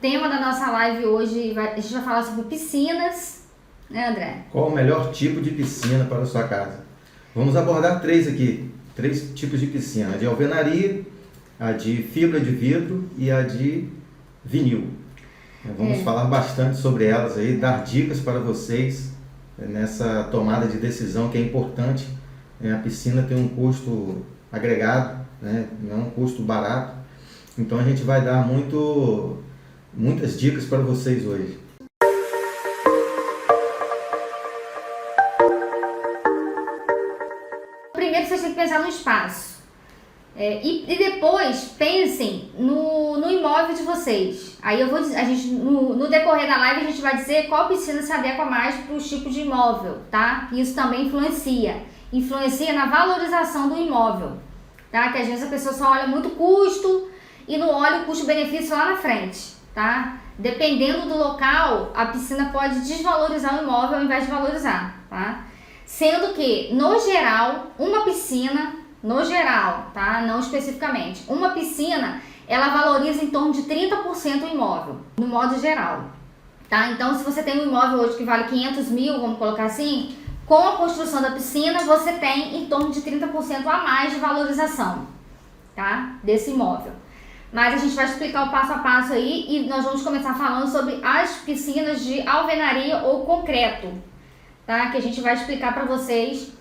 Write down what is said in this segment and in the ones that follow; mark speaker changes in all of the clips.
Speaker 1: tema da nossa live hoje, a gente vai falar sobre piscinas, né, André?
Speaker 2: Qual o melhor tipo de piscina para a sua casa? Vamos abordar três aqui, três tipos de piscina: a de alvenaria, a de fibra de vidro e a de vinil. Vamos falar bastante sobre elas aí, dar dicas para vocês nessa tomada de decisão que é importante. A piscina tem um custo agregado, né? Não é um custo barato, então a gente vai dar muitas dicas para vocês hoje.
Speaker 1: Primeiro vocês têm que pensar no espaço e depois pensem no imóvel de vocês. Aí no decorrer da live a gente vai dizer qual piscina se adequa mais para o tipo de imóvel, tá? Isso também influencia na valorização do imóvel, tá? Que às vezes a pessoa só olha muito custo e não olha o custo-benefício lá na frente, tá? Dependendo do local, a piscina pode desvalorizar o imóvel ao invés de valorizar, tá? Sendo que, no geral, uma piscina, tá? Não especificamente, uma piscina, ela valoriza em torno de 30% o imóvel, no modo geral, tá? Então, se você tem um imóvel hoje que vale 500 mil, vamos colocar assim, com a construção da piscina, você tem em torno de 30% a mais de valorização, tá? Desse imóvel. Mas a gente vai explicar o passo a passo aí e nós vamos começar falando sobre as piscinas de alvenaria ou concreto, tá? Que a gente vai explicar para vocês.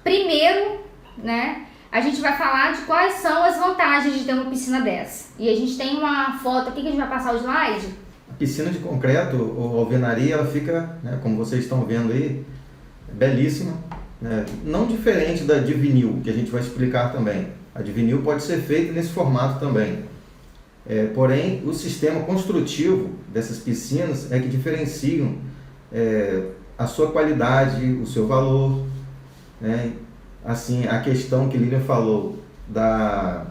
Speaker 1: Primeiro, né, a gente vai falar de quais são as vantagens de ter uma piscina dessa. E a gente tem uma foto aqui que a gente vai passar o slide.
Speaker 2: A piscina de concreto ou alvenaria, ela fica, né, como vocês estão vendo aí, belíssima, né? Não diferente da de vinil, que a gente vai explicar também. A de vinil pode ser feita nesse formato também. Porém, o sistema construtivo dessas piscinas é que diferenciam a sua qualidade, o seu valor, né? Assim, a questão que Lilian falou da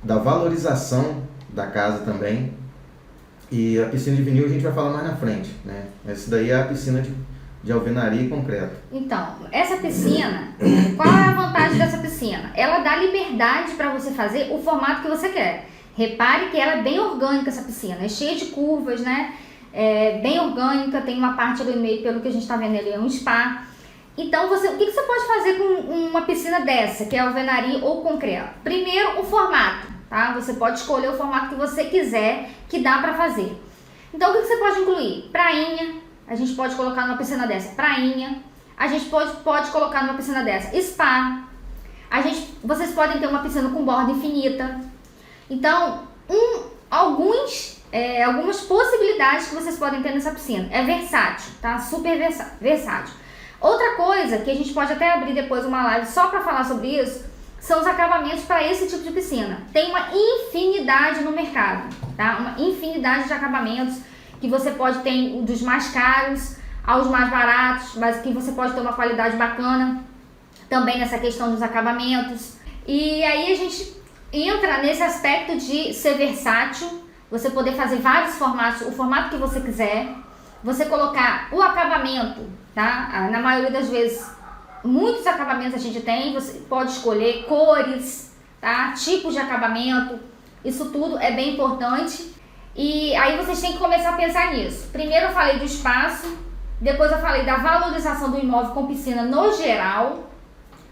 Speaker 2: valorização da casa também. E a piscina de vinil a gente vai falar mais na frente, né? Essa daí é a piscina de alvenaria e concreto.
Speaker 1: Então, essa piscina, qual é a vantagem dessa piscina? Ela dá liberdade para você fazer o formato que você quer. Repare que ela é bem orgânica, essa piscina, é cheia de curvas, né? Bem orgânica, tem uma parte ali no meio, pelo que a gente está vendo ali, é um spa. Então, o que você pode fazer com uma piscina dessa, que é alvenaria ou concreto? Primeiro, o formato, tá? Você pode escolher o formato que você quiser, que dá para fazer. Então, o que você pode incluir? Prainha, a gente pode colocar numa piscina dessa, prainha. A gente pode colocar numa piscina dessa, spa. Vocês podem ter uma piscina com borda infinita. Então, algumas possibilidades que vocês podem ter nessa piscina. É versátil, tá? Super versátil. Outra coisa que a gente pode até abrir depois uma live só para falar sobre isso, são os acabamentos para esse tipo de piscina. Tem uma infinidade no mercado, tá? Uma infinidade de acabamentos que você pode ter, dos mais caros aos mais baratos, mas que você pode ter uma qualidade bacana também nessa questão dos acabamentos. E aí a gente entra nesse aspecto de ser versátil, você poder fazer vários formatos, o formato que você quiser, você colocar o acabamento, tá? Na maioria das vezes, muitos acabamentos a gente tem, você pode escolher cores, tá? Tipos de acabamento, isso tudo é bem importante. E aí vocês têm que começar a pensar nisso. Primeiro eu falei do espaço, depois eu falei da valorização do imóvel com piscina no geral,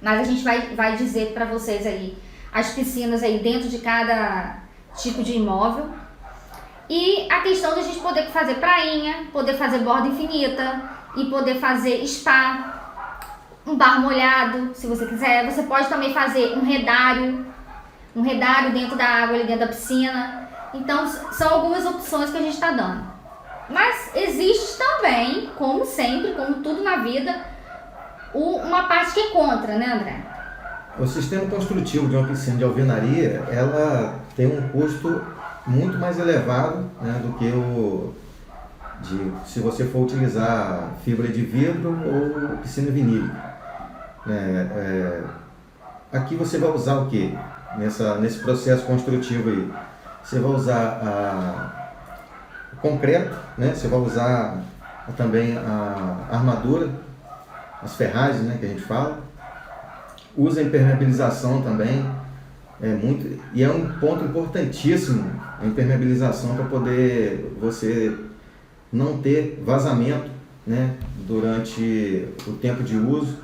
Speaker 1: mas a gente vai dizer para vocês aí as piscinas aí dentro de cada tipo de imóvel. E a questão de a gente poder fazer prainha, poder fazer borda infinita e poder fazer spa, um bar molhado, se você quiser. Você pode também fazer um redário dentro da água, ali dentro da piscina. Então, são algumas opções que a gente está dando. Mas existe também, como sempre, como tudo na vida, uma parte que é contra, né, André?
Speaker 2: O sistema construtivo de uma piscina de alvenaria, ela tem um custo muito mais elevado, né, do que se você for utilizar fibra de vidro ou piscina vinílica. Aqui você vai usar o quê? Nesse processo construtivo aí? Você vai usar o concreto, né? Você vai usar também a armadura, as ferragens, né, que a gente fala. Usa a impermeabilização também, e é um ponto importantíssimo a impermeabilização para poder você não ter vazamento, né, durante o tempo de uso.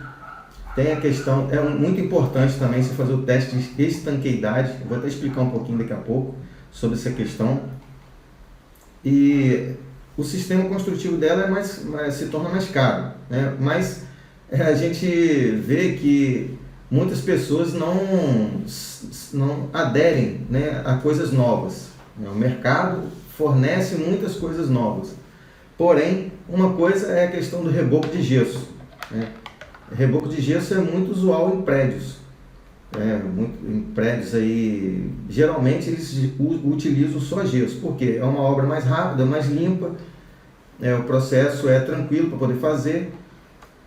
Speaker 2: Tem a questão, é muito importante também você fazer o teste de estanqueidade, eu vou até explicar um pouquinho daqui a pouco sobre essa questão. E o sistema construtivo dela se torna mais caro, né? Mas a gente vê que muitas pessoas não aderem, né, a coisas novas. O mercado fornece muitas coisas novas. Porém, uma coisa é a questão do reboco de gesso, né? Reboco de gesso é muito usual em prédios. Em prédios aí, geralmente eles utilizam só gesso, porque é uma obra mais rápida, mais limpa, o processo é tranquilo para poder fazer,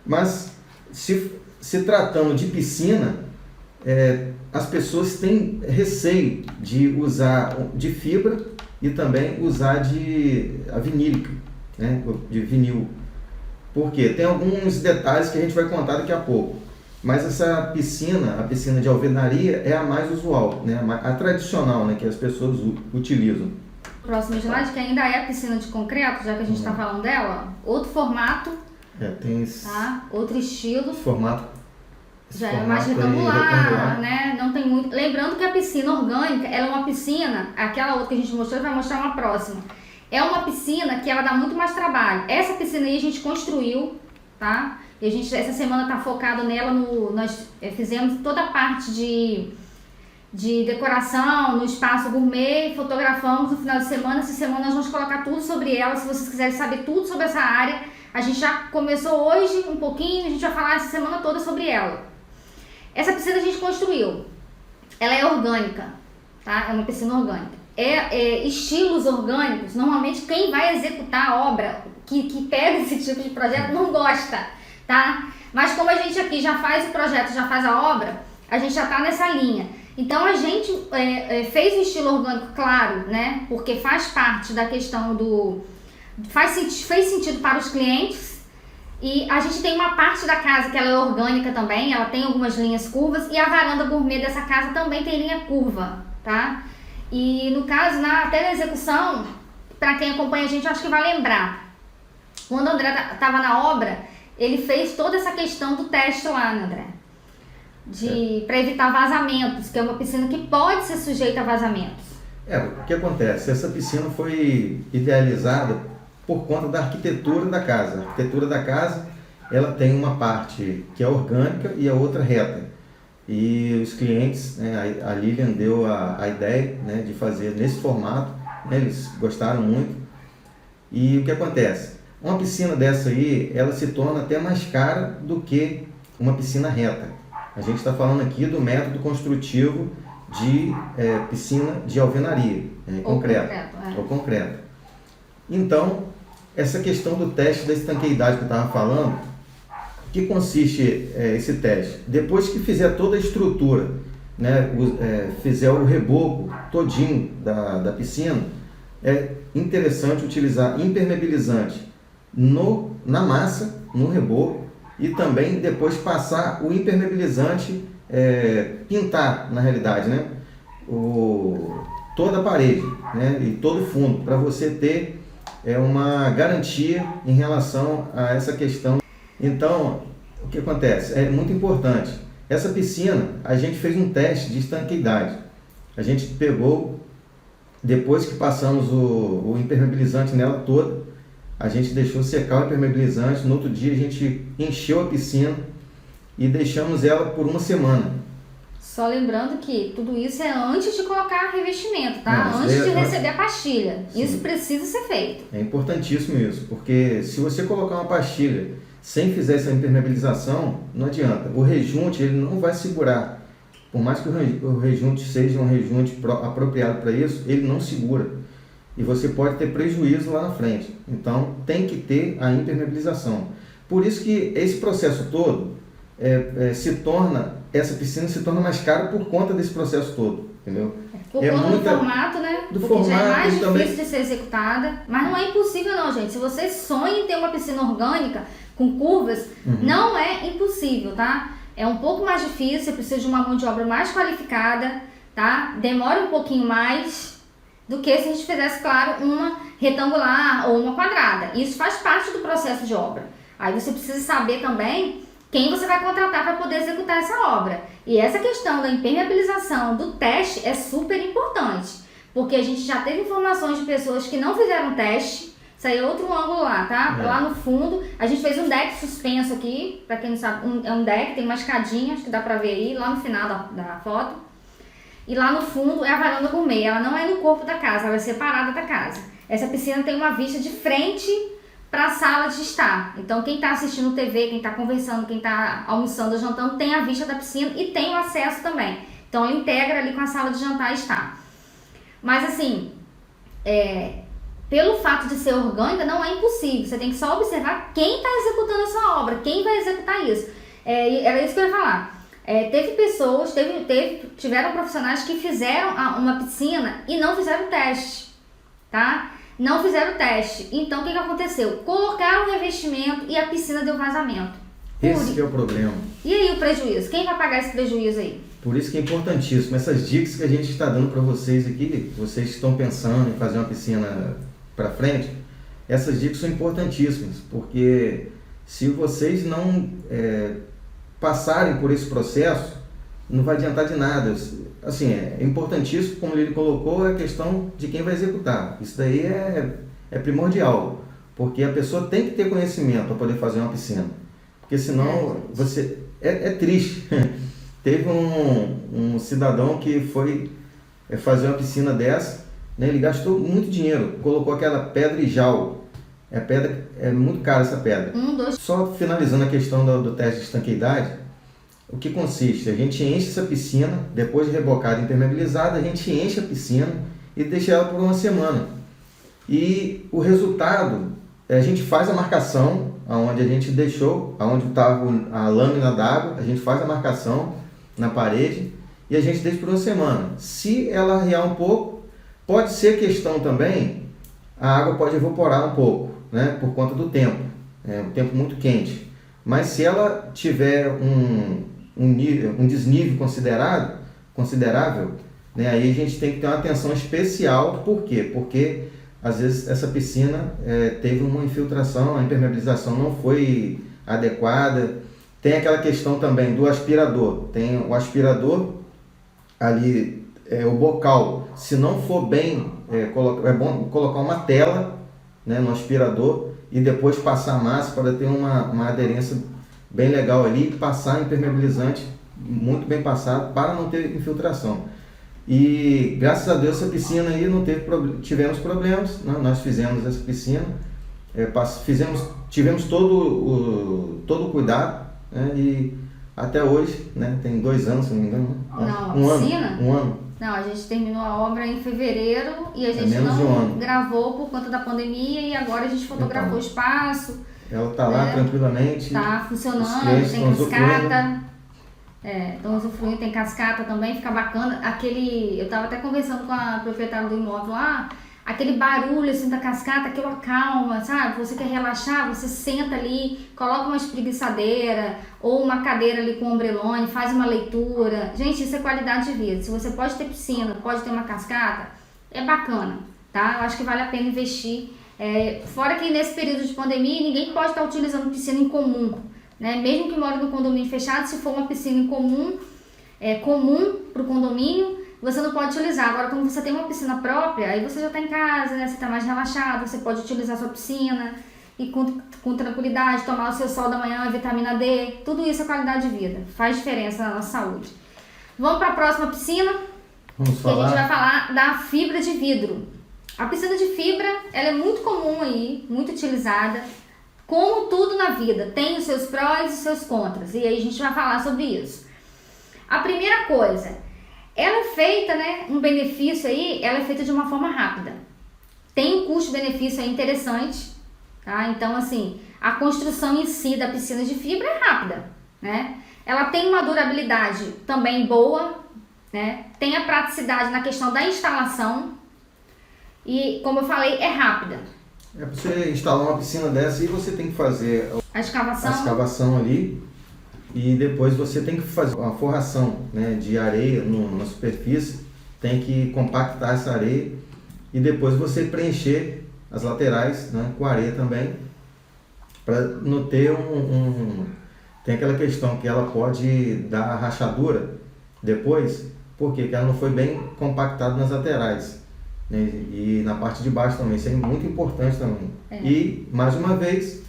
Speaker 2: mas se tratando de piscina, as pessoas têm receio de usar de fibra e também usar a vinílica, né, de vinil. Porque tem alguns detalhes que a gente vai contar daqui a pouco. Mas essa piscina, a piscina de alvenaria, é a mais usual, né? A tradicional, né, que as pessoas utilizam.
Speaker 1: Próximo slide, que ainda é a piscina de concreto, já que a gente está falando dela. Outro formato,
Speaker 2: tem esse,
Speaker 1: tá? Outro estilo.
Speaker 2: Formato.
Speaker 1: Já é mais retangular, né? Não tem muito. Lembrando que a piscina orgânica, ela é uma piscina, aquela outra que a gente mostrou, vai mostrar uma próxima. É uma piscina que ela dá muito mais trabalho. Essa piscina aí a gente construiu, tá? E a gente essa semana tá focado nela, nós fizemos toda a parte de decoração no espaço gourmet, fotografamos no final de semana. Essa semana nós vamos colocar tudo sobre ela. Se vocês quiserem saber tudo sobre essa área, a gente já começou hoje um pouquinho, a gente vai falar essa semana toda sobre ela. Essa piscina a gente construiu. Ela é orgânica, tá? É uma piscina orgânica. Estilos orgânicos, normalmente quem vai executar a obra, que pega esse tipo de projeto, não gosta, tá? Mas como a gente aqui já faz o projeto, já faz a obra, a gente já tá nessa linha. Então a gente fez o estilo orgânico, claro, né? Porque faz parte da questão fez sentido para os clientes. E a gente tem uma parte da casa que ela é orgânica também, ela tem algumas linhas curvas, e a varanda gourmet dessa casa também tem linha curva, tá? E no caso, até na execução, para quem acompanha a gente, acho que vai lembrar. Quando o André estava na obra, ele fez toda essa questão do teste lá, né, André? Para evitar vazamentos, que é uma piscina que pode ser sujeita a vazamentos.
Speaker 2: O que acontece? Essa piscina foi idealizada por conta da arquitetura da casa. A arquitetura da casa, ela tem uma parte que é orgânica e a outra reta. E os clientes, né, a Lilian deu a ideia, né, de fazer nesse formato, né, eles gostaram muito. E o que acontece? Uma piscina dessa aí, ela se torna até mais cara do que uma piscina reta. A gente está falando aqui do método construtivo de piscina de alvenaria, ou concreto. Então, essa questão do teste da estanqueidade que eu estava falando, que consiste esse teste? Depois que fizer toda a estrutura, né, fizer o reboco todinho da piscina, é interessante utilizar impermeabilizante na massa, no reboco, e também depois passar o impermeabilizante, pintar na realidade, né, toda a parede, né, e todo o fundo, para você ter uma garantia em relação a essa questão. Então, o que acontece? É muito importante. Essa piscina, a gente fez um teste de estanqueidade. A gente pegou, depois que passamos o impermeabilizante nela toda, a gente deixou secar o impermeabilizante. No outro dia, a gente encheu a piscina e deixamos ela por uma semana.
Speaker 1: Só lembrando que tudo isso é antes de colocar revestimento, tá? Antes de receber a pastilha. Sim. Isso precisa ser feito.
Speaker 2: É importantíssimo isso, porque se você colocar uma pastilha sem fizer essa impermeabilização, não adianta. O rejunte, ele não vai segurar. Por mais que o rejunte seja um rejunte apropriado para isso, ele não segura. E você pode ter prejuízo lá na frente. Então, tem que ter a impermeabilização. Por isso que esse processo todo essa piscina se torna mais cara por conta desse processo todo, entendeu?
Speaker 1: Por conta do formato, né?
Speaker 2: Porque
Speaker 1: já é mais difícil de ser executada. Mas não é impossível não, gente. Se você sonha em ter uma piscina orgânica com curvas, não é impossível, tá? É um pouco mais difícil, você precisa de uma mão de obra mais qualificada, tá? Demora um pouquinho mais do que se a gente fizesse, claro, uma retangular ou uma quadrada. Isso faz parte do processo de obra. Aí você precisa saber também quem você vai contratar para poder executar essa obra. E essa questão da impermeabilização do teste é super importante, porque a gente já teve informações de pessoas que não fizeram teste. Isso aí é outro ângulo lá, tá? Lá no fundo, a gente fez um deck suspenso aqui, para quem não sabe, é um deck, tem uma escadinha, acho que dá para ver aí, lá no final da foto. E lá no fundo é a varanda gourmet, ela não é no corpo da casa, ela é separada da casa. Essa piscina tem uma vista de frente para a sala de estar. Então quem está assistindo TV, quem está conversando, quem está almoçando ou jantando, tem a vista da piscina e tem o acesso também. Então ela integra ali com a sala de jantar e estar. Mas assim, pelo fato de ser orgânica, não é impossível. Você tem que só observar quem está executando essa obra, quem vai executar isso. Era isso que eu ia falar. Teve pessoas, tiveram profissionais que fizeram uma piscina e não fizeram o teste, tá? Não fizeram o teste. Então, o que aconteceu? Colocaram o revestimento e a piscina deu vazamento.
Speaker 2: Esse que é o problema.
Speaker 1: E aí o prejuízo? Quem vai pagar esse prejuízo aí?
Speaker 2: Por isso que é importantíssimo. Essas dicas que a gente está dando para vocês aqui, vocês estão pensando em fazer uma piscina para frente, essas dicas são importantíssimas, porque se vocês não passarem por esse processo, não vai adiantar de nada. Assim, é importantíssimo, como ele colocou, a questão de quem vai executar. Isso daí é primordial, porque a pessoa tem que ter conhecimento para poder fazer uma piscina, porque senão é triste. Teve um cidadão que foi fazer uma piscina dessa, né? Ele gastou muito dinheiro, colocou aquela pedra e jal. É muito cara essa pedra. Só finalizando a questão do teste de estanqueidade, o que consiste? A gente enche essa piscina, depois de rebocada e impermeabilizada, a gente enche a piscina e deixa ela por uma semana. E o resultado, a gente faz a marcação, onde a gente deixou, onde estava a lâmina d'água, a gente faz a marcação na parede e a gente deixa por uma semana. Se ela arriar um pouco, pode ser questão também, a água pode evaporar um pouco, né, por conta do tempo, um tempo muito quente. Mas se ela tiver um desnível considerável, né, aí a gente tem que ter uma atenção especial. Por quê? Porque às vezes essa piscina teve uma infiltração, a impermeabilização não foi adequada. Tem aquela questão também do aspirador. Tem o aspirador ali, o bocal, se não for bem, é bom colocar uma tela, né, no aspirador e depois passar a massa para ter uma aderência bem legal ali e passar impermeabilizante muito bem passado para não ter infiltração. E graças a Deus essa piscina aí não tivemos problemas, né? Nós fizemos essa piscina, tivemos todo o cuidado, né? E até hoje, né? Tem 2 anos, se não me engano.
Speaker 1: Não, a piscina?
Speaker 2: Um ano.
Speaker 1: Não, a gente terminou a obra em fevereiro e a gente não gravou por conta da pandemia e agora a gente fotografou o espaço.
Speaker 2: Ela está lá tranquilamente.
Speaker 1: Está funcionando, tem cascata. Estão usufruindo, tem cascata também, fica bacana. Eu estava até conversando com a proprietária do imóvel lá, aquele barulho assim da cascata, aquilo acalma, sabe? Você quer relaxar, você senta ali, coloca uma espreguiçadeira ou uma cadeira ali com ombrelone, faz uma leitura. Gente, isso é qualidade de vida. Se você pode ter piscina, pode ter uma cascata, é bacana, tá? Eu acho que vale a pena investir. Fora que nesse período de pandemia, ninguém pode estar utilizando piscina em comum, né? Mesmo que mora no condomínio fechado, se for uma piscina em comum, comum para o condomínio, você não pode utilizar. Agora, quando você tem uma piscina própria, aí você já está em casa, né? Você está mais relaxado, você pode utilizar a sua piscina e com tranquilidade, tomar o seu sol da manhã, vitamina D, tudo isso é qualidade de vida, faz diferença na nossa saúde. Vamos para a próxima piscina,
Speaker 2: que a
Speaker 1: gente vai falar da fibra de vidro. A piscina de fibra, ela é muito comum aí, muito utilizada, como tudo na vida, tem os seus prós e os seus contras, e aí a gente vai falar sobre isso. A primeira coisa, ela é feita, né, um benefício aí, ela é feita de uma forma rápida. Tem um custo-benefício aí interessante, tá? Então, assim, a construção em si da piscina de fibra é rápida, né? Ela tem uma durabilidade também boa, né? Tem a praticidade na questão da instalação e, como eu falei, é rápida.
Speaker 2: Para você instalar uma piscina dessa, e você tem que fazer
Speaker 1: a escavação
Speaker 2: ali. E depois você tem que fazer uma forração, né, de areia na superfície, tem que compactar essa areia e depois você preencher as laterais, né, com areia também, para não ter tem aquela questão que ela pode dar rachadura depois, porque ela não foi bem compactada nas laterais, né, e na parte de baixo também, isso é muito importante também. E, mais uma vez,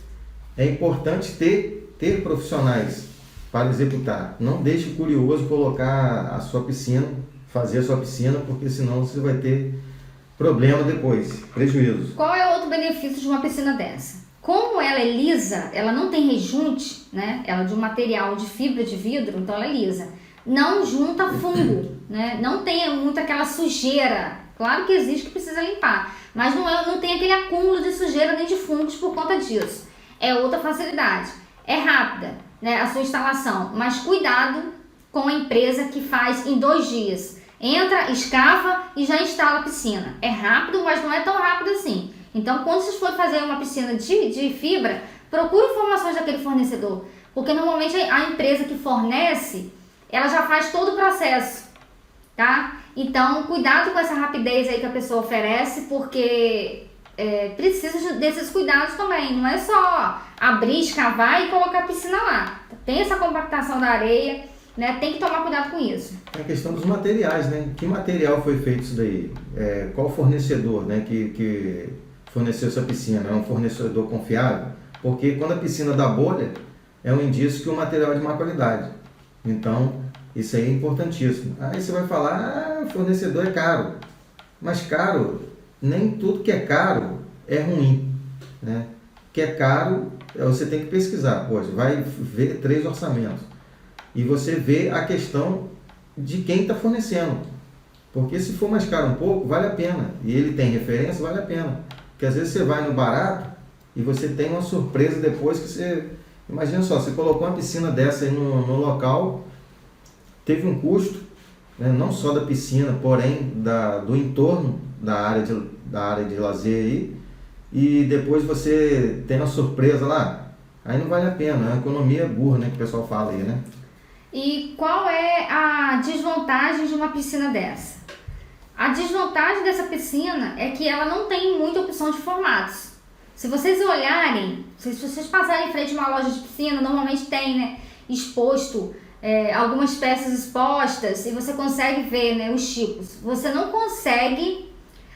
Speaker 2: é importante ter profissionais para executar. Não deixe o curioso colocar a sua piscina, fazer a sua piscina, porque senão você vai ter problema depois, prejuízo.
Speaker 1: Qual é outro benefício de uma piscina dessa? Como ela é lisa, ela não tem rejunte, né? Ela é de um material de fibra de vidro, então ela é lisa. Não junta fungo, né? Não tem muito aquela sujeira. Claro que existe que precisa limpar, mas não tem aquele acúmulo de sujeira nem de fungos por conta disso. É outra facilidade. É rápida, né, a sua instalação, mas cuidado com a empresa que faz em 2 dias. Entra, escava e já instala a piscina. É rápido, mas não é tão rápido assim. Então, quando vocês forem fazer uma piscina de fibra, procure informações daquele fornecedor, porque normalmente a empresa que fornece, ela já faz todo o processo, tá? Então, cuidado com essa rapidez aí que a pessoa oferece, porque precisa desses cuidados também. Não é só abrir, escavar e colocar a piscina lá. Tem essa compactação da areia, né? Tem que tomar cuidado com isso.
Speaker 2: É a questão dos materiais, né? Que material foi feito isso daí? Qual fornecedor, né, que forneceu essa piscina? É um fornecedor confiável? Porque quando a piscina dá bolha, é um indício que o material é de má qualidade. Então, isso aí é importantíssimo. Aí você vai falar, o fornecedor é caro. Mas caro, nem tudo que é caro é ruim, né? Que é caro, você tem que pesquisar. Poxa, vai ver 3 orçamentos. E você vê a questão de quem está fornecendo. Porque se for mais caro um pouco, vale a pena. E ele tem referência, vale a pena. Porque às vezes você vai no barato e você tem uma surpresa depois que você... Imagina só, você colocou uma piscina dessa aí no local, teve um custo, né, não só da piscina, porém do entorno da área de lazer aí, e depois você tem uma surpresa lá, aí não vale a pena, é uma economia burra, né, que o pessoal fala aí, né?
Speaker 1: E qual é a desvantagem de uma piscina dessa? A desvantagem dessa piscina é que ela não tem muita opção de formatos. Se vocês olharem, se vocês passarem em frente a uma loja de piscina, normalmente tem, né, exposto algumas peças expostas e você consegue ver, né, os tipos. Você não consegue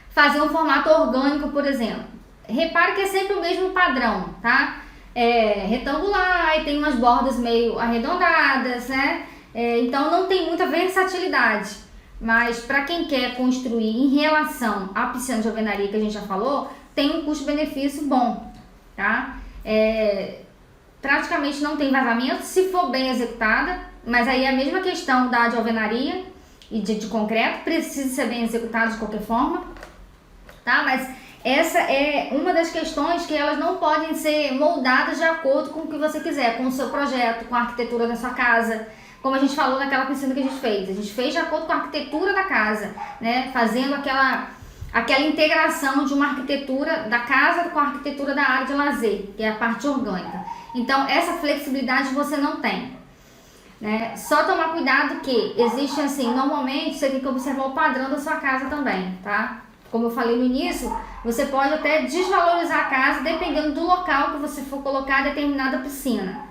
Speaker 1: fazer um formato orgânico, por exemplo. Repare que é sempre o mesmo padrão, tá? Retangular e tem umas bordas meio arredondadas, né? Então não tem muita versatilidade. Mas para quem quer construir em relação à piscina de alvenaria que a gente já falou, tem um custo-benefício bom, tá? Praticamente não tem vazamento se for bem executada, mas aí é a mesma questão da de alvenaria e de concreto, precisa ser bem executado de qualquer forma, tá? Mas essa é uma das questões que elas não podem ser moldadas de acordo com o que você quiser, com o seu projeto, com a arquitetura da sua casa, como a gente falou naquela piscina que a gente fez. A gente fez de acordo com a arquitetura da casa, né? Fazendo aquela integração de uma arquitetura da casa com a arquitetura da área de lazer, que é a parte orgânica. Então, essa flexibilidade você não tem, né? Só tomar cuidado que existe assim, normalmente você tem que observar o padrão da sua casa também, tá? Como eu falei no início, você pode até desvalorizar a casa dependendo do local que você for colocar determinada piscina.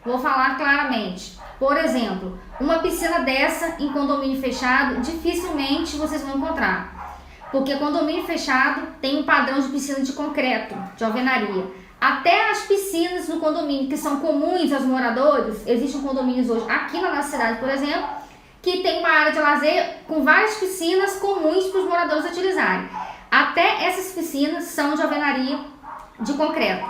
Speaker 1: Vou falar claramente. Por exemplo, uma piscina dessa em condomínio fechado, dificilmente vocês vão encontrar. Porque condomínio fechado tem um padrão de piscina de concreto, de alvenaria. Até as piscinas no condomínio que são comuns aos moradores, existem condomínios hoje aqui na nossa cidade, por exemplo, que tem uma área de lazer com várias piscinas comuns para os moradores utilizarem. Até essas piscinas são de alvenaria de concreto,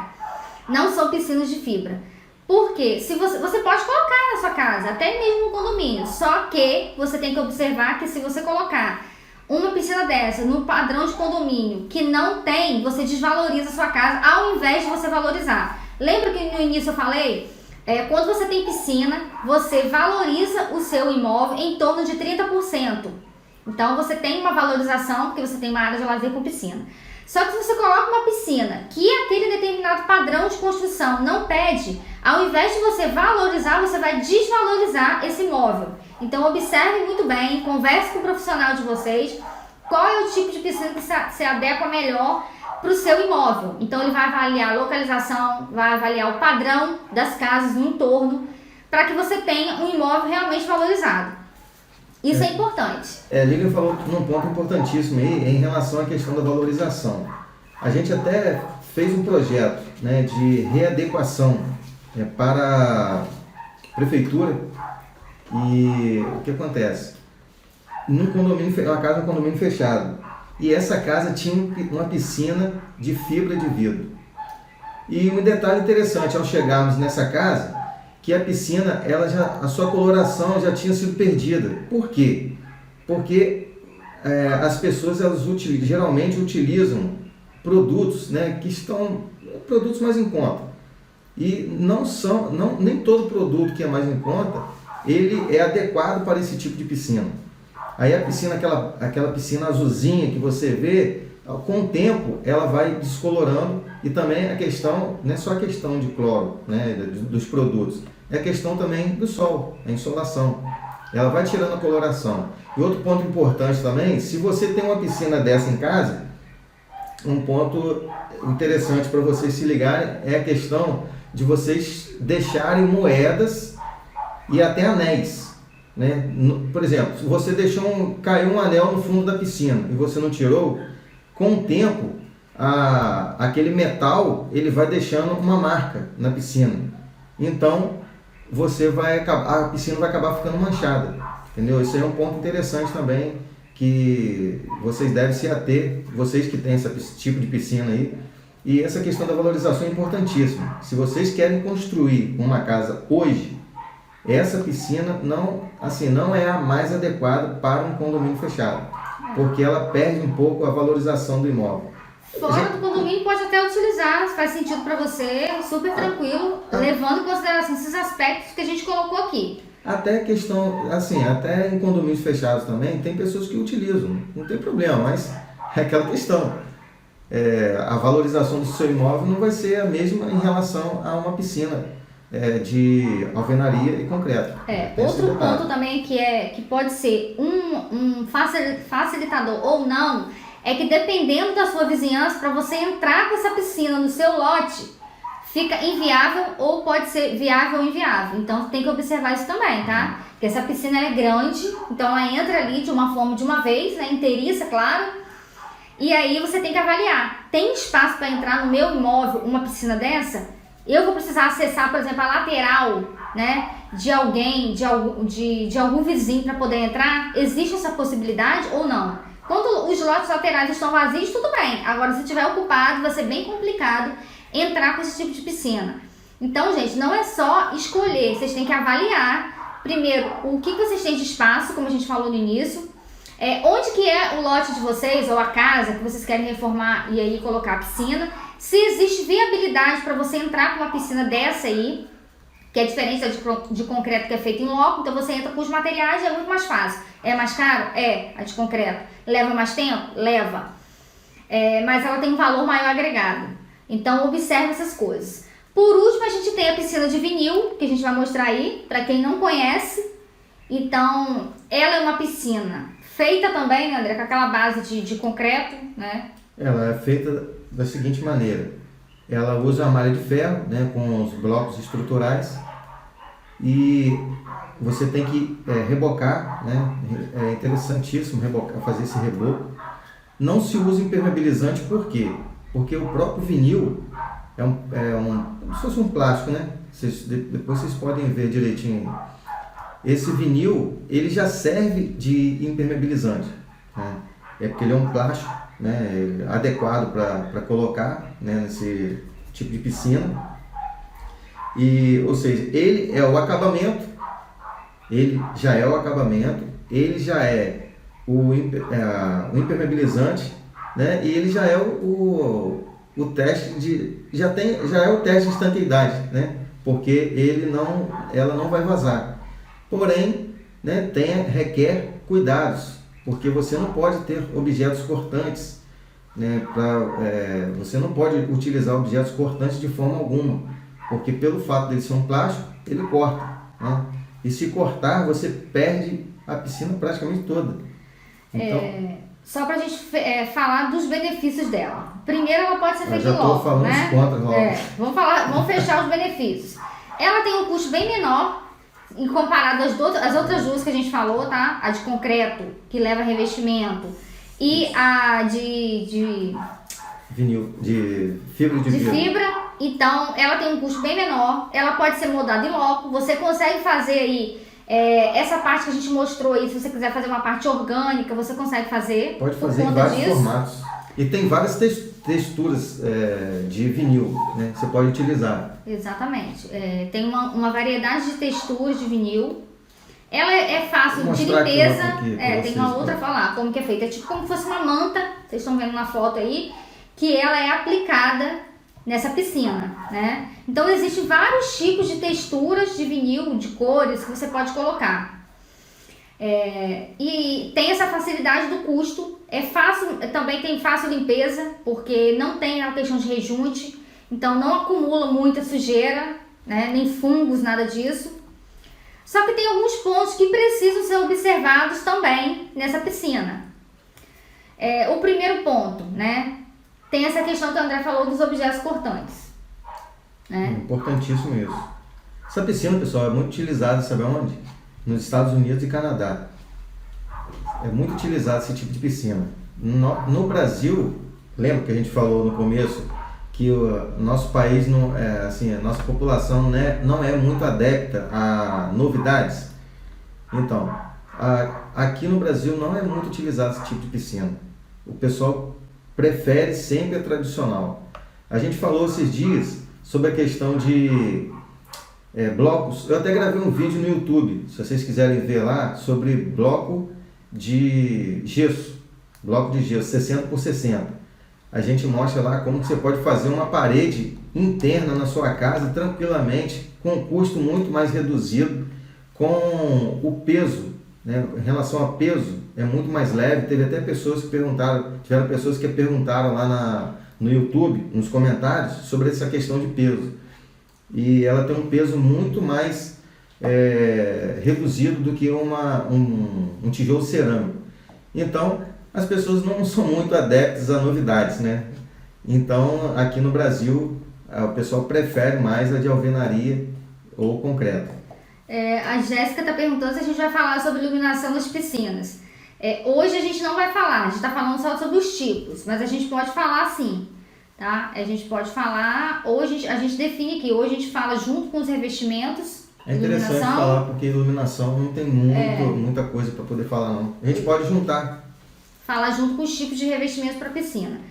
Speaker 1: não são piscinas de fibra. Porque se você pode colocar na sua casa, até mesmo no condomínio, só que você tem que observar que se você colocar uma piscina dessa no padrão de condomínio que não tem, você desvaloriza a sua casa ao invés de você valorizar. Lembra que no início eu falei? Quando você tem piscina, você valoriza o seu imóvel em torno de 30%. Então você tem uma valorização porque você tem uma área de lazer com piscina. Só que se você coloca uma piscina que aquele determinado padrão de construção não pede, ao invés de você valorizar, você vai desvalorizar esse imóvel. Então observe muito bem, converse com o profissional de vocês qual é o tipo de piscina que se adequa melhor para o seu imóvel. Então ele vai avaliar a localização, vai avaliar o padrão das casas no entorno, para que você tenha um imóvel realmente valorizado. Isso é importante.
Speaker 2: Lilian falou num ponto importantíssimo aí em relação à questão da valorização. A gente até fez um projeto, né, de readequação para a prefeitura, e o que acontece? Uma casa no condomínio fechado, e essa casa tinha uma piscina de fibra de vidro. E um detalhe interessante, ao chegarmos nessa casa, que a piscina, a sua coloração já tinha sido perdida. Por quê? Porque as pessoas geralmente utilizam produtos, né, que estão produtos mais em conta. E nem todo produto que é mais em conta, ele é adequado para esse tipo de piscina. Aí a piscina, aquela piscina azulzinha que você vê, com o tempo ela vai descolorando, e também a questão, não é só a questão de cloro, né, dos produtos, é a questão também do sol, a insolação. Ela vai tirando a coloração. E outro ponto importante também, se você tem uma piscina dessa em casa, um ponto interessante para vocês se ligarem é a questão de vocês deixarem moedas e até anéis, né? Por exemplo, se você caiu um anel no fundo da piscina e você não tirou, com o tempo aquele metal ele vai deixando uma marca na piscina. Então a piscina vai acabar ficando manchada, entendeu? Isso é um ponto interessante também que vocês devem se ater, vocês que têm esse tipo de piscina aí. E essa questão da valorização é importantíssima. Se vocês querem construir uma casa hoje, essa piscina não é a mais adequada para um condomínio fechado, porque ela perde um pouco a valorização do imóvel.
Speaker 1: Fora do condomínio pode até utilizar, se faz sentido para você, super tranquilo, levando em consideração esses aspectos que a gente colocou aqui.
Speaker 2: Até questão, até em condomínios fechados também, tem pessoas que utilizam, não tem problema, mas é aquela questão. A valorização do seu imóvel não vai ser a mesma em relação a uma piscina de alvenaria e concreto.
Speaker 1: Outro ponto também que pode ser um facilitador ou não, é que dependendo da sua vizinhança, para você entrar com essa piscina no seu lote, fica inviável ou pode ser viável ou inviável. Então tem que observar isso também, tá? Porque essa piscina é grande, então ela entra ali de uma forma de uma vez, né? Inteiriça, claro. E aí você tem que avaliar. Tem espaço para entrar no meu imóvel uma piscina dessa? Eu vou precisar acessar, por exemplo, a lateral, né, de alguém, de algum vizinho para poder entrar? Existe essa possibilidade ou não? Quando os lotes laterais estão vazios, tudo bem. Agora, se estiver ocupado, vai ser bem complicado entrar com esse tipo de piscina. Então, gente, não é só escolher. Vocês têm que avaliar, primeiro, o que vocês têm de espaço, como a gente falou no início. Onde que é o lote de vocês, ou a casa que vocês querem reformar e aí colocar a piscina. Se existe viabilidade para você entrar com uma piscina dessa aí, que é diferente de concreto que é feito em loco, então você entra com os materiais e é muito mais fácil. É mais caro? A de concreto. Leva mais tempo? Leva. Mas ela tem um valor maior agregado. Então observe essas coisas. Por último, a gente tem a piscina de vinil, que a gente vai mostrar aí, para quem não conhece. Então, ela é uma piscina feita também, André, com aquela base de concreto, né? Ela
Speaker 2: é feita da seguinte maneira. Ela usa a malha de ferro, né, com os blocos estruturais, e você tem que rebocar, né? É interessantíssimo fazer esse reboco. Não se usa impermeabilizante, por quê? Porque o próprio vinil como se fosse um plástico, né? Depois vocês podem ver direitinho. Esse vinil, ele já serve de impermeabilizante, né? Porque ele é um plástico, né, adequado para colocar, né, nesse tipo de piscina. Ou seja, ele é o acabamento, ele já é o impermeabilizante, né, e ele já é o teste já é o teste de estanqueidade, né, porque ela não vai vazar. Porém, né, requer cuidados, porque você não pode ter objetos cortantes, né, você não pode utilizar objetos cortantes de forma alguma, porque pelo fato dele ser um plástico, ele corta, né? E se cortar, você perde a piscina praticamente toda. Então,
Speaker 1: só pra gente falar dos benefícios dela. Primeiro, ela pode ser feita
Speaker 2: logo. Já tô falando
Speaker 1: né?
Speaker 2: os contras logo.
Speaker 1: Vamos fechar os benefícios. Ela tem um custo bem menor em comparado às outras duas que a gente falou, tá? A de concreto, que leva revestimento, e a de
Speaker 2: vinil, de fibra de vidro.
Speaker 1: fibra. Então, ela tem um custo bem menor. Ela pode ser moldada em loco. Você consegue fazer aí essa parte que a gente mostrou aí. Se você quiser fazer uma parte orgânica, você consegue fazer.
Speaker 2: Pode fazer em vários formatos. E tem várias texturas de vinil, né? Você pode utilizar.
Speaker 1: Exatamente. Tem uma variedade de texturas de vinil. Ela é fácil de limpeza. Tem uma outra falar como que é feita. É tipo como se fosse uma manta. Vocês estão vendo na foto aí. Que ela é aplicada nessa piscina, né? Então existem vários tipos de texturas de vinil, de cores que você pode colocar. E tem essa facilidade do custo. É fácil, também tem fácil limpeza, porque não tem a questão de rejunte, então não acumula muita sujeira, né? Nem fungos, nada disso. Só que tem alguns pontos que precisam ser observados também nessa piscina. O primeiro ponto, né? Tem essa questão que o André falou dos objetos cortantes. Né?
Speaker 2: Importantíssimo isso. Essa piscina, pessoal, é muito utilizada, sabe onde? Nos Estados Unidos e Canadá. É muito utilizado esse tipo de piscina. No Brasil, lembra que a gente falou no começo que o nosso país, a nossa população não é muito adepta a novidades? Então, aqui no Brasil não é muito utilizado esse tipo de piscina. O pessoal prefere sempre a tradicional. A gente falou esses dias sobre a questão de blocos. Eu até gravei um vídeo no YouTube, se vocês quiserem ver lá, sobre bloco de gesso. Bloco de gesso 60 por 60. A gente mostra lá como você pode fazer uma parede interna na sua casa tranquilamente, com um custo muito mais reduzido, com o peso, né? Em relação a peso, é muito mais leve. Teve até pessoas que tiveram pessoas que perguntaram lá no YouTube, nos comentários, sobre essa questão de peso. E ela tem um peso muito mais reduzido do que um tijolo cerâmico. Então, as pessoas não são muito adeptas a novidades, né? Então, aqui no Brasil, o pessoal prefere mais a de alvenaria ou concreto.
Speaker 1: A Jéssica está perguntando se a gente vai falar sobre iluminação das piscinas. Hoje a gente não vai falar, a gente está falando só sobre os tipos, mas a gente pode falar sim, tá? A gente pode falar, hoje a gente define aqui, hoje a gente fala junto com os revestimentos.
Speaker 2: É interessante falar, porque iluminação não tem muita coisa para poder falar não. A gente pode juntar.
Speaker 1: Falar junto com os tipos de revestimentos para piscina.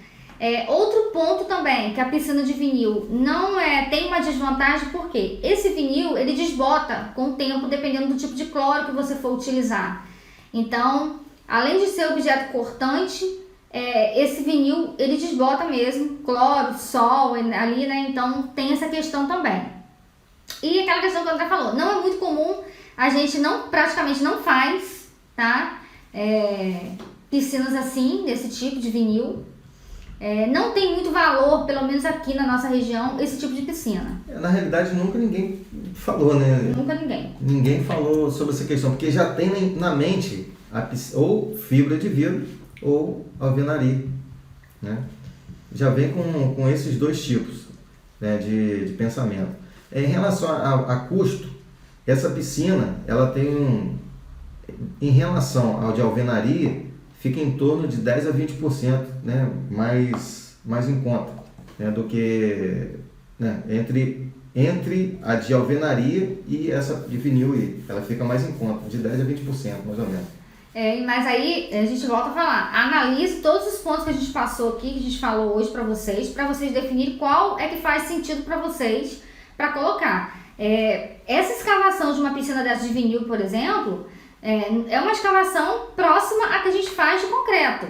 Speaker 1: Outro ponto também, que a piscina de vinil não tem uma desvantagem, porque esse vinil ele desbota com o tempo, dependendo do tipo de cloro que você for utilizar. Então, além de ser objeto cortante, esse vinil ele desbota mesmo, cloro, sol ali, né? Então tem essa questão também. E aquela questão que o André falou, não é muito comum, a gente praticamente não faz, tá? Piscinas assim, desse tipo de vinil. Não tem muito valor, pelo menos aqui na nossa região, esse tipo de piscina.
Speaker 2: Na realidade, nunca ninguém falou, né?
Speaker 1: Nunca ninguém.
Speaker 2: Ninguém falou sobre essa questão, porque já tem na mente ou fibra de vidro ou alvenaria, né? Já vem com esses dois tipos, né, de pensamento. Em relação a custo, essa piscina, ela tem em relação ao de alvenaria, fica em torno de 10 a 20%, né, mais em conta, né, do que, né, entre a de alvenaria e essa de vinil, ela fica mais em conta, de 10 a 20%, mais ou menos.
Speaker 1: Mas aí a gente volta a falar, analise todos os pontos que a gente passou aqui, que a gente falou hoje para vocês definirem qual é que faz sentido para vocês para colocar. Essa escavação de uma piscina dessa de vinil, por exemplo, é uma escavação próxima à que a gente faz de concreto,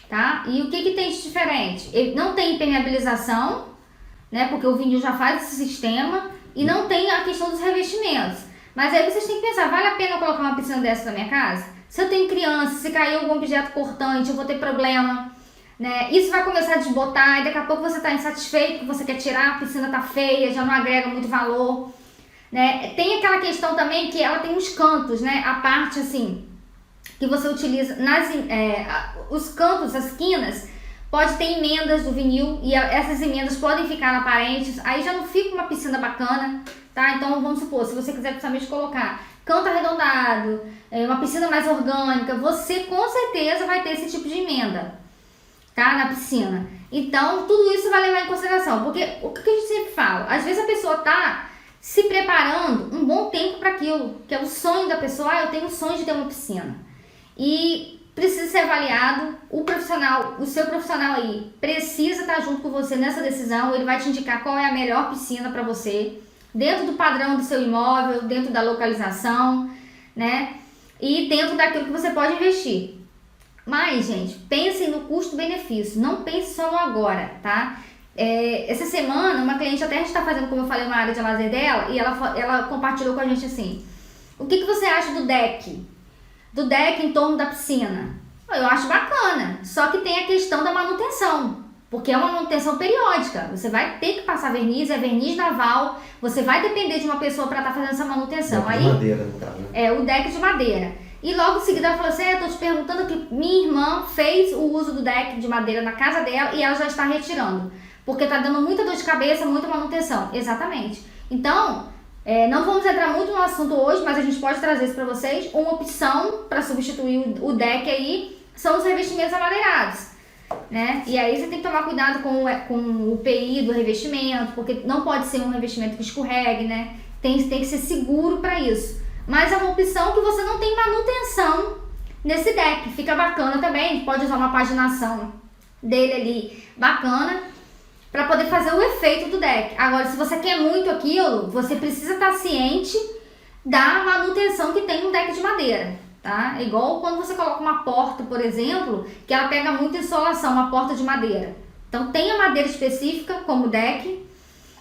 Speaker 1: tá? E o que tem de diferente? Ele não tem impermeabilização, né? Porque o vinil já faz esse sistema, e não tem a questão dos revestimentos. Mas aí vocês têm que pensar, vale a pena eu colocar uma piscina dessa na minha casa? Se eu tenho criança, se cair algum objeto cortante, eu vou ter problema, né? Isso vai começar a desbotar, e daqui a pouco você está insatisfeito, que você quer tirar, a piscina tá feia, já não agrega muito valor, né? Tem aquela questão também que ela tem uns cantos, né? A parte assim, que você utiliza os cantos, as quinas, pode ter emendas do vinil e essas emendas podem ficar aparentes, aí já não fica uma piscina bacana, tá? Então vamos supor, se você quiser principalmente colocar canto arredondado, uma piscina mais orgânica, você com certeza vai ter esse tipo de emenda, tá? Na piscina. Então tudo isso vai levar em consideração, porque o que a gente sempre fala, às vezes a pessoa tá se preparando um bom tempo para aquilo, que é o sonho da pessoa, eu tenho o sonho de ter uma piscina. E precisa ser avaliado, o seu profissional aí precisa estar junto com você nessa decisão, ele vai te indicar qual é a melhor piscina para você, dentro do padrão do seu imóvel, dentro da localização, né? E dentro daquilo que você pode investir. Mas, gente, pensem no custo-benefício, não pense só no agora, tá? Essa semana, uma cliente até a gente está fazendo, como eu falei, uma área de lazer dela, e ela compartilhou com a gente assim, o que você acha do deck? Do deck em torno da piscina? Eu acho bacana, só que tem a questão da manutenção, porque é uma manutenção periódica, você vai ter que passar verniz, é verniz naval, você vai depender de uma pessoa para estar fazendo essa manutenção.
Speaker 2: Deck de madeira, no caso, né?
Speaker 1: O deck de madeira. E logo em seguida ela falou assim, eu tô te perguntando que minha irmã fez o uso do deck de madeira na casa dela e ela já está retirando, porque tá dando muita dor de cabeça, muita manutenção. Exatamente. Então, não vamos entrar muito no assunto hoje, mas a gente pode trazer isso para vocês. Uma opção para substituir o deck aí são os revestimentos amadeirados, né? E aí você tem que tomar cuidado com o PI do revestimento, porque não pode ser um revestimento que escorregue, né? Tem que ser seguro para isso. Mas é uma opção que você não tem manutenção nesse deck. Fica bacana também, a gente pode usar uma paginação dele ali bacana para poder fazer o efeito do deck. Agora, se você quer muito aquilo, você precisa estar ciente da manutenção que tem um deck de madeira, tá? É igual quando você coloca uma porta, por exemplo, que ela pega muita insolação, uma porta de madeira. Então, tem a madeira específica como deck,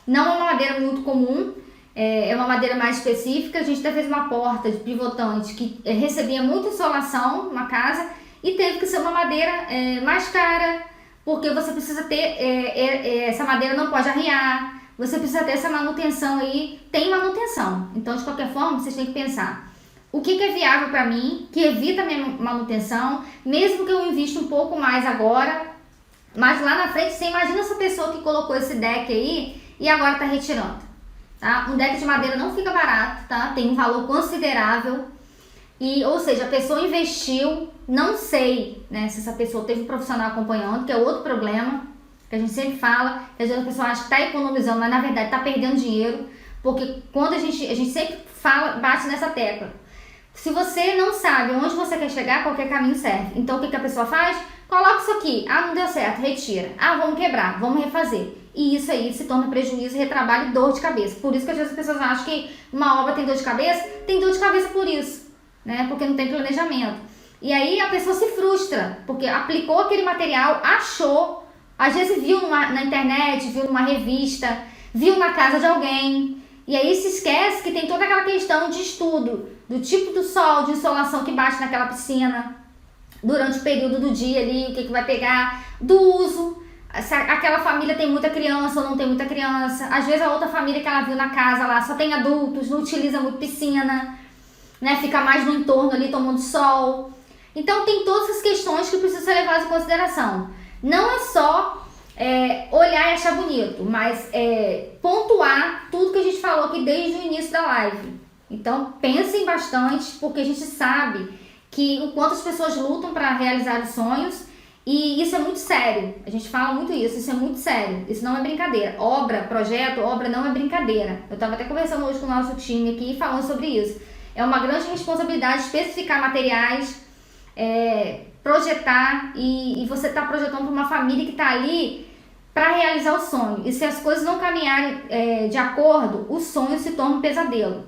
Speaker 1: não é uma madeira muito comum, é uma madeira mais específica. A gente até fez uma porta de pivotante que recebia muita insolação numa casa e teve que ser uma madeira mais cara, porque você precisa ter, essa madeira não pode arriar, você precisa ter essa manutenção aí, tem manutenção. Então, de qualquer forma, vocês têm que pensar, o que é viável para mim, que evita a minha manutenção, mesmo que eu invista um pouco mais agora, mas lá na frente, você imagina essa pessoa que colocou esse deck aí e agora está retirando, tá? Um deck de madeira não fica barato, tá? Tem um valor considerável. Ou seja, a pessoa investiu, não sei, né, se essa pessoa teve um profissional acompanhando, que é outro problema, que a gente sempre fala, que às vezes a pessoa acha que está economizando, mas na verdade está perdendo dinheiro, porque quando a gente sempre fala, bate nessa tecla. Se você não sabe onde você quer chegar, qualquer caminho serve. Então o que a pessoa faz? Coloca isso aqui, não deu certo, retira. Vamos quebrar, vamos refazer. E isso aí se torna prejuízo, retrabalho e dor de cabeça. Por isso que às vezes as pessoas acham que uma obra tem dor de cabeça por isso, né? Porque não tem planejamento. E aí a pessoa se frustra, porque aplicou aquele material, achou, às vezes viu na internet, viu numa revista, viu na casa de alguém, e aí se esquece que tem toda aquela questão de estudo, do tipo do sol, de insolação que bate naquela piscina, durante o período do dia ali, o que vai pegar, do uso, se aquela família tem muita criança ou não tem muita criança, às vezes a outra família que ela viu na casa lá só tem adultos, não utiliza muito piscina, né, fica mais no entorno ali tomando sol. Então tem todas essas questões que precisam ser levadas em consideração. Não é só olhar e achar bonito, mas pontuar tudo que a gente falou aqui desde o início da live. Então pensem bastante, porque a gente sabe que o quanto as pessoas lutam para realizar os sonhos, e isso é muito sério. A gente fala muito isso é muito sério, isso não é brincadeira. Projeto, obra não é brincadeira. Eu estava até conversando hoje com o nosso time aqui falando sobre isso. É uma grande responsabilidade especificar materiais, projetar, e você está projetando para uma família que está ali para realizar o sonho. E se as coisas não caminharem de acordo, o sonho se torna um pesadelo.